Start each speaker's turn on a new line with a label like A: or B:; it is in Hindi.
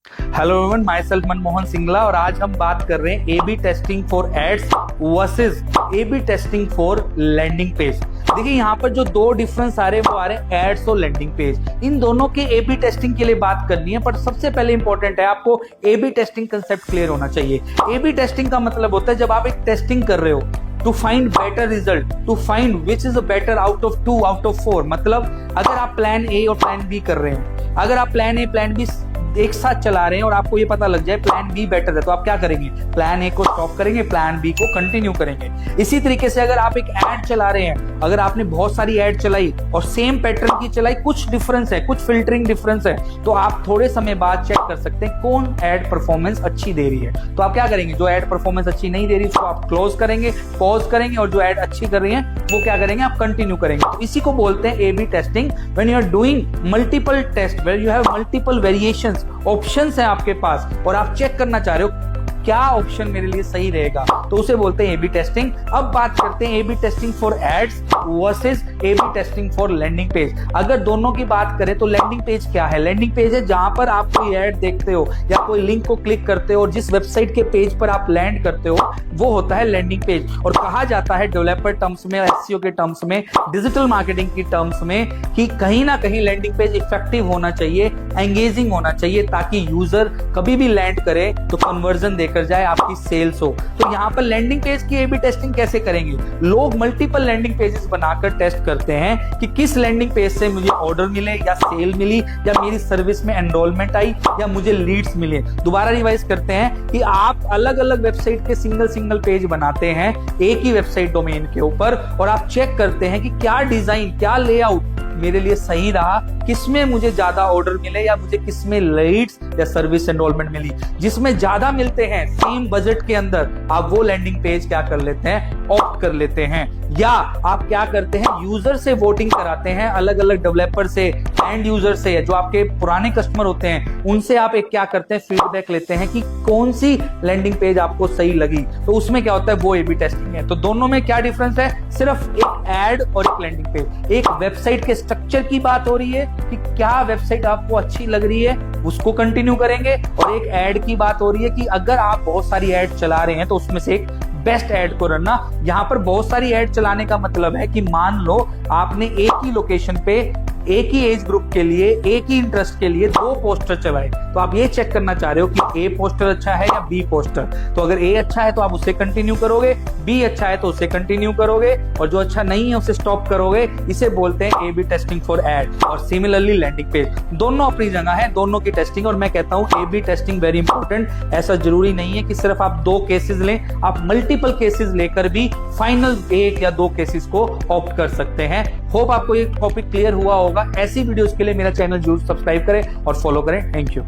A: Hello everyone, myself Manmohan Singla और आज हम बात कर रहे हैं A B testing for ads versus A B testing for landing page. देखिए यहाँ पर जो दो डिफरेंस आ रहे हैं वो आ रहे हैं एड्स और लैंडिंग पेज। इन दोनों के ए बी टेस्टिंग के लिए बात करनी है, पर सबसे पहले इंपॉर्टेंट है आपको A B testing concept clear होना चाहिए। ए बी टेस्टिंग का मतलब होता है जब आप एक टेस्टिंग कर रहे हो to find better result, to find which is a better out of 2 out of 4। मतलब अगर आप प्लान ए और प्लान बी कर रहे हैं, अगर आप प्लान ए प्लान बी एक साथ चला रहे हैं और आपको ये पता लग जाए प्लान बी बेटर है, तो आप क्या करेंगे? प्लान ए को स्टॉप करेंगे, प्लान बी को कंटिन्यू करेंगे। इसी तरीके से अगर आप एक एड चला रहे हैं, अगर आपने बहुत सारी एड चलाई और सेम पैटर्न की चलाई, कुछ डिफरेंस है, कुछ फिल्टरिंग डिफरेंस है, तो आप थोड़े समय बाद चेक कर सकते हैं कौन एड परफॉर्मेंस अच्छी दे रही है। तो आप क्या करेंगे? जो एड परफॉर्मेंस अच्छी नहीं दे रही उसको आप क्लोज करेंगे, पॉज करेंगे, और जो एड अच्छी कर रही है वो क्या करेंगे? आप कंटिन्यू करेंगे। तो इसी को बोलते हैं A B testing. When you are doing multiple test, where you have multiple variations, options है आपके पास और आप चेक करना चाह रहे हो क्या ऑप्शन मेरे लिए सही रहेगा, तो उसे बोलते हैं ए बी टेस्टिंग। अब बात करते हैं A B testing for ads versus A B testing for landing page. अगर दोनों की बात करें तो लैंडिंग पेज क्या है? लैंडिंग पेज है जहां पर आप कोई एड देखते हो या कोई लिंक को क्लिक करते हो और जिस वेबसाइट के पेज पर आप लैंड करते हो वो होता है लैंडिंग पेज। और कहा जाता है डेवलपर टर्म्स में, एसईओ के टर्म्स में, डिजिटल मार्केटिंग की टर्म्स में कि कहीं ना कहीं लैंडिंग पेज इफेक्टिव होना चाहिए, एंगेजिंग होना चाहिए, ताकि यूजर कभी भी लैंड करे तो कन्वर्जन देकर जाए, आपकी सेल्स हो। तो यहाँ पर लैंडिंग पेज की ए बी टेस्टिंग कैसे करेंगे? लोग मल्टीपल लैंडिंग पेजेस बनाकर टेस्ट करते हैं कि किस लैंडिंग पेज से मुझे ऑर्डर मिले या सेल मिली या मेरी सर्विस में एनरोलमेंट आई या मुझे लीड्स मिले। दोबारा रिवाइज करते हैं कि आप अलग अलग वेबसाइट के सिंगल पेज बनाते हैं एक ही वेबसाइट डोमेन के ऊपर और आप चेक करते हैं कि क्या डिजाइन, क्या लेआउट मेरे लिए सही रहा, किसमें मुझे ज्यादा ऑर्डर मिले या मुझे किसमें लीड्स या सर्विस एनरोलमेंट मिली। जिसमें ज्यादा मिलते हैं सेम बजट के अंदर, आप वो लैंडिंग पेज क्या कर लेते हैं? ऑप्ट कर लेते हैं। या आप क्या करते हैं? यूजर से वोटिंग कराते हैं, अलग अलग डेवलपर से, एंड यूजर से, जो आपके पुराने कस्टमर होते हैं उनसे आप एक क्या करते हैं? फीडबैक लेते हैं कि कौन सी लैंडिंग पेज आपको सही लगी। तो उसमें क्या होता है? वो ए बी टेस्टिंग है। तो दोनों में क्या डिफरेंस है? सिर्फ एक एड और एक लैंडिंग पेज। एक वेबसाइट के स्ट्रक्चर की बात हो रही है कि क्या वेबसाइट आपको अच्छी लग रही है उसको कंटिन्यू करेंगे, और एक एड की बात हो रही है कि अगर आप बहुत सारी एड चला रहे हैं तो उसमें से एक बेस्ट एड को रखना। यहाँ पर बहुत सारी एड चलाने का मतलब है कि मान लो आपने एक ही लोकेशन पे एक ही एज ग्रुप के लिए, एक ही इंटरेस्ट के लिए 2 पोस्टर चलाए, तो आप ये चेक करना चाह रहे हो कि ए पोस्टर अच्छा है या बी पोस्टर। तो अगर ए अच्छा है तो आप उसे कंटिन्यू करोगे, बी अच्छा है तो उसे कंटिन्यू करोगे, और जो अच्छा नहीं है उसे स्टॉप करोगे। इसे बोलते हैं A B testing for ad. और सिमिलरली लैंडिंग पेज, दोनों अपनी जगह है, दोनों की टेस्टिंग। और मैं कहता हूं A B testing very important. ऐसा जरूरी नहीं है कि सिर्फ आप 2 केसेस लें, आप मल्टीपल केसेस लेकर भी फाइनल 1 या 2 केसेस को ऑप्ट कर सकते हैं। होप आपको ये टॉपिक क्लियर हुआ होगा। ऐसी वीडियोस के लिए मेरा चैनल जरूर सब्सक्राइब करें और फॉलो करें। Thank you.